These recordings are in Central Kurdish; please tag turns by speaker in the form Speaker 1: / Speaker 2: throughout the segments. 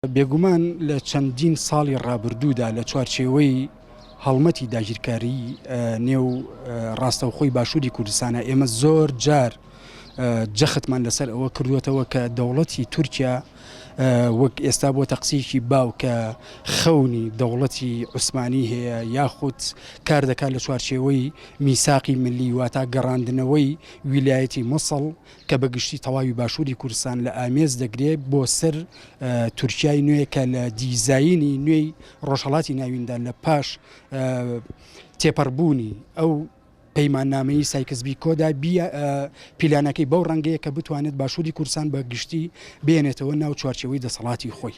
Speaker 1: بێگومان لە چەندین ساڵی ڕابردوودا لە چوارچێوەی هەڵمەتی داگیرکاری نێو ڕاستەوخۆی باشووری کوردستانە ئێمە زۆر جار جەختمان لەسەر ئەوە کردوێتەوە کە دەوڵەتی تورکیا وەک ئێستا بۆ تەقسیکی باو کە خەونی دەوڵەتی عوسمانی هەیە یاخود کار دەکات لە چوارچێوەی میساقی ملی واتە گەڕاندنەوەی ویلایەتی مووسڵ کە بەگشتی تەواوی باشووری کوردستان لە ئامێز دەگرێت بۆ سەر تورکیای نوێ کە لە دیزاینی نوێی ڕۆژهەڵاتی ناویندا لە پاش تێپەڕبوونی ئەو پەیماننامەی سایکسبی کۆدا پیلانەکەی بەو ڕەنگەیە کە بتوانێت باشووری کوردستان بە گشتی بێنێتەوە ناو چوارچێوەی دەسەڵاتی خۆی.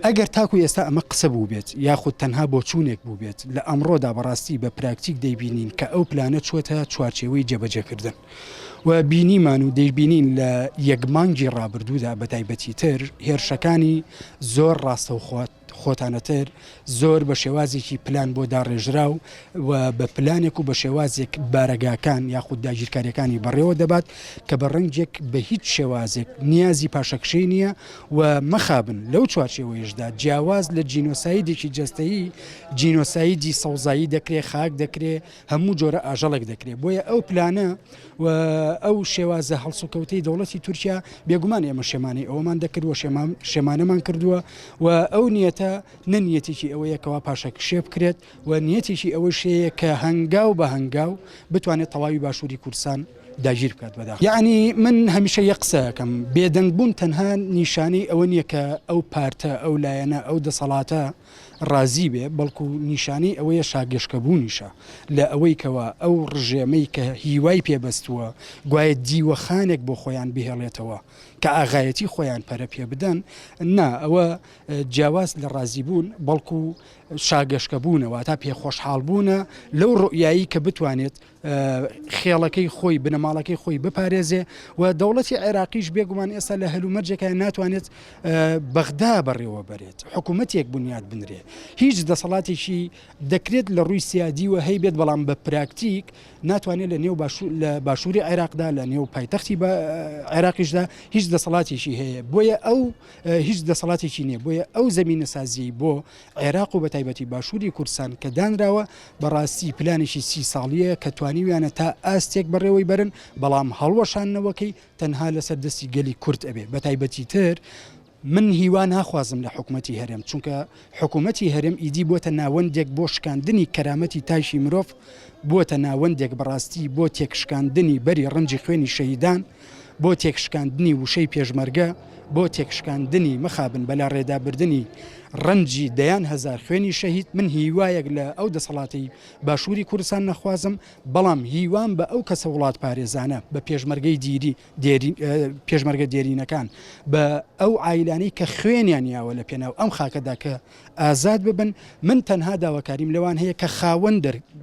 Speaker 1: ئەگەر تاکو ئێستا ئەمە قسە بوو بێت یاخود تەنها بۆ چوونێک بوو بێت لە ئەمڕۆدا بەڕاستی بە پراکتیک دەیبینین کە ئەو پلانە چوەتە چوارچێوەی جێبەجێکردن و بینیمان و دەیبینین لە یەکمانگی ڕابردوودا بە تایبەتی تر هێرشەکانی زۆر ڕاستەوخۆ خۆتانەتر زۆر بە شێوازێکی پلان بۆ داڕێژراو و بە پلانێک و بە شێوازێک بارەگاکان یاخود داگیرکاریەکانی بەڕێوە دەبات کە بە ڕەنگێک بە هیچ شێوازێک نیازی پاشەکشەی نییە و مەخابن لەو چوارچێوەیەشدا جیاواز لە جینۆسایدێکی جەستەیی جینۆسایدی سەوزایی دەکرێت خاک دەکرێت هەموو جۆرە ئاژەڵێک دەکرێت بۆیە ئەو پلانە و ئەو شێوازە هەڵسوکەوتەی دەوڵەتی تورکیا بێگومان ئێمە شێمانەی ئەوەمان دەکردوە شێمانەمان کردووە و ئەو نیەتە نەنیەتێکی ئەوەیە کەوا پاشەکشێ بکرێت و نیەتێکی ئەوە شەیە کە هەنگاو بە هەنگاو بتوانێت تەواوی باشووری کوردستان داگیر بکات بەداخ. یعنی من هەمیشە یە قسەکەم بێدەنگبوون تەنها نیشانەی ئەوە نییە کە ئەو پارتە ئەو لایەنە ئەو دەسەڵاتە ڕازی بێ بەڵکو نیشانەی ئەوەیە شاگەشکەبوونیشە لە ئەوەی کەوا ئەو ڕژێمەی کە هیوای پێبەستووە گوایە دیوەخانێک بۆ خۆیان بهێڵێتەوە کە ئاغایەتی خۆیان پەرە پێ بدەن نا ئەوە جیاواز لە ڕازی بوون بەڵکو شاگەشکەبوونەوە تا پێخۆشحاڵبوونە لەو ڕوئایی کە بتوانێت خێڵەکەی خۆی بنەماڵەکەی خۆی بپارێزێ و دەوڵەتی عێراقیش بێگومان ئێستا لە هەلومەرجێکە ناتوانێت بەغدا بەڕێوە بەرێت حکوومەتێک بنیاد بنرێ هیچ دەسەڵاتێکی دەکرێت لە ڕووی سیادی و هەی بێت بەڵام بە پراکتیک ناتوانێت لە نێو لە باشووری عێراقدا لە نێو پایتەختی عێراقیشدا هیچ دەسەڵاتێکی هەیە بۆیە ئەو هیچ دەسەڵاتێکی نییە بۆیە ئەو زەمینە سازی بۆ عێراق و بە تایبەتی باشووری کوردستان کە دانراوە بەڕاستی پلانێکی 30 ساڵیە کە توانیویانە تا ئاستێک بەڕێوەی برن بەڵام هەڵوەشانەوەکەی تەنها لەسەر دەستی گەلی کورد ئەبێ بە تایبەتی تر من هیوا ناخوازم لە حکوومەتی هەرێم چونکە حکوومەتی هەرێم ئیدی بۆتە ناوەندێک بۆ شکاندنی کەرامەتی تایشی مرۆڤ بۆتە ناوەندێک بەڕاستی بۆ تێکشکاندنی بەری ڕەنجی خوێنی شەهیدان بۆ تێکشکاندنی وشەی پێشمەرگە بۆ تێکشکاندنی مەخابن بەلا ڕێدابردنی ڕەنجی دەیان هەزار خوێنی شەهید من هیوایەک لە ئەو دەسەڵاتی باشووری کوردستان نەخوازم بەڵام هیوان بە ئەو کەسە وڵات پارێزانە بە پێشمەرگەی پێشمەرگە دێرینەکان بە ئەو عایلانەی کە خوێنیان یاوە لە پێناو ئەم خاکەدا کە ئازاد ببن من تەنها داواکاریم لەوان هەیە کە خاوەن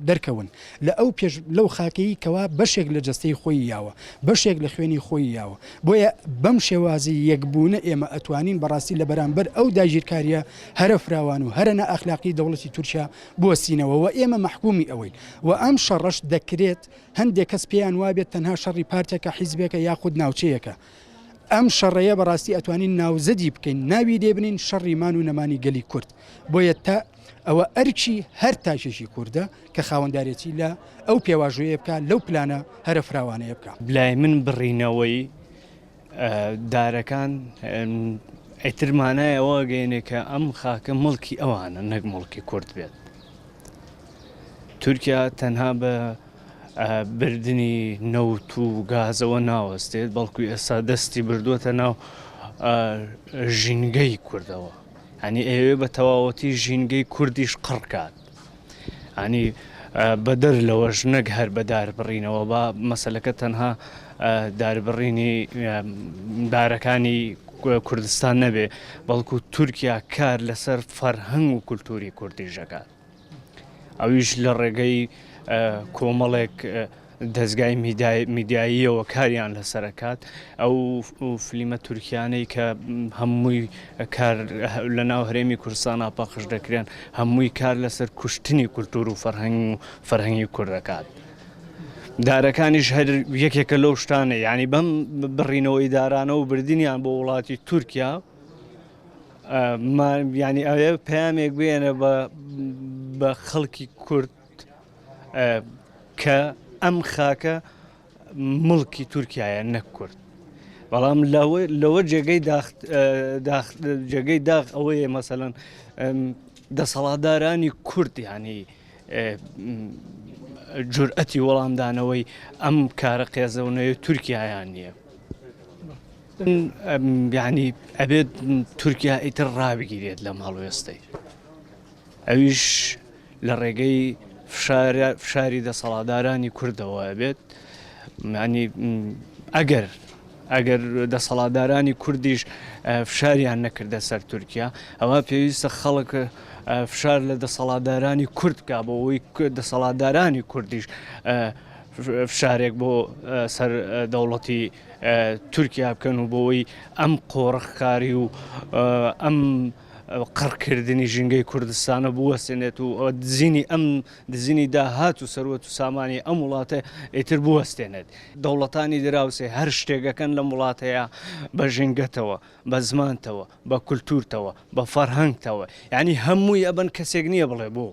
Speaker 1: دەرکەون لە ئەو لەو خاکەی کەوا بەشێک لە جەستەی خۆی یاوە بەشێک لە خوێنی خۆی یاوە بۆیە بەم شێوازی یەکبوونە ئێمە ئەتوانین بەڕاستی لە بەرامبەر ئەو داگیرکاریە هەرە فراوان و هەرە نائەخلاقی دەوڵەتی تورکیا بوەستینەوە و ئێمە محکومی ئەوەی و ئەم شەڕەش دەکرێت هەندێک کەس پێیان وابێت تەنها شەڕی پارتێکە حیزبێکە یاخود ناوچەیەکە ئەم شەڕەیە بەڕاستی ئەتوانین ناوزەدی بکەین ناوی دێبنین شەڕی مان و نەمانی گەلی کورد بۆیە تا ئەوە ئەرکی هەر تاکێکی کووردە کە خاوەنددارێتی لە ئەو پێواژوەیە بکە لەو پلانە هەرە فراوانەیە بکە.
Speaker 2: بلای من بڕینەوەی دارەکان ئەیترمانایە ئەوە گەینێ کە ئەم خاکە مڵکی ئەوانە نەک مڵکی کورد بێت. تورکیا تەنها بە بردننی نەوت و گازەوە ناوەستێت بەڵکو ئێستا دەستی بردووەتە ناو ژینگەی کوردەوە هەنی ئێوێ بە تەواوەتی ژینگەی کوردیش قڕکات هەنی بەدەر لەوەش نەک هەر بەدار بڕینەوە بە مەسەلەکە تەنها داربڕینی دارەکانی کوردستان نەبێ بەڵکو تورکیا کار لەسەر فەرهەنگ و کولتوری کوردیژەکات ئەویش لە ڕێگەی کۆمەڵێک دەستگای میدیاییەوە کاریان لەسەرکات ئەو فلیمە تورکیانەی کە هەمووی کار لە ناو هەرێمی کوردستان پەخش دەکرێن هەمووی کار لەسەر کوشتنی کولتور و فەرهەنگی کوردەکات دارەکانیش هەر یەکێکە لەو شتانە یعنی بەم بڕینەوەی دارانە و بردنیان بۆ وڵاتی تورکیا ینی ئەوێ پامێک بێنە بە خەڵکی کورد کە ئەم خاکە مڵکی تورکایە نەک کورد بەڵام لەوە جێگەی داغ ئەوەیە مەسەڵەن دەسەڵاتدارانی کورد ینی جورئەتی وەڵامدانەوەی ئەم کارە قێزەونەیە تورکیایان نییە ینی ئەبێت تورکیا ئیتر ڕابگیرێت لە ماڵوێستەی ئەویش لە ڕێگەی فشاری دەسەڵاتدارانی کوردەوە ئەبێت ینی ئەگەر دەسەڵاتدارانی کوردیش فشاریان نەکردە سەر تورکیا ئەوە پێویستە خەڵک فشار لە دەسەڵاتدارانی کورد کا بۆ ئەوەی دەسەڵاتدارانی کوردیش فشارێک بۆ سەر دەوڵەتی تورکیا بکەن و بۆەوەی ئەم قۆڕەخکاری و ئەم قڕکردنی ژینگەی کوردستانە بوەستێنێت و دزینی داهات و سەروەت و سامانی ئەم وڵاتە ئیتر بوەستێنێت دەوڵەتانی دراوسێ هەر شتێکەکەن لە وڵاتەیە بە ژینگەتەوە بە زمانتەوە بە کولتورتەوە بە فەرهەنگتەوە یعنی هەمووی ئەبەن کەسێک نییە بڵێ بۆ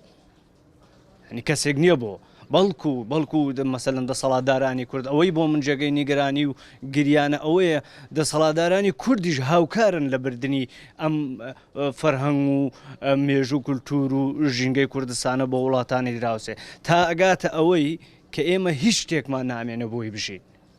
Speaker 2: ینی کەسێک نییە بۆ بەڵکو مەسەلەن دەسەڵاتدارانی کورد ئەوەی بۆ من جێگەی نیگەرانی و گریانە ئەوەیە دەسەڵاتدارانی کوردیش هاوکارن لە بردننی ئەم فەرهەنگ و مێژوو کولتور و ژینگەی کوردستانە بۆ وڵاتانی دراوسێ تا ئەگاتە ئەوەی کە ئێمە هیچ شتێکمان نامێنە بۆی بژین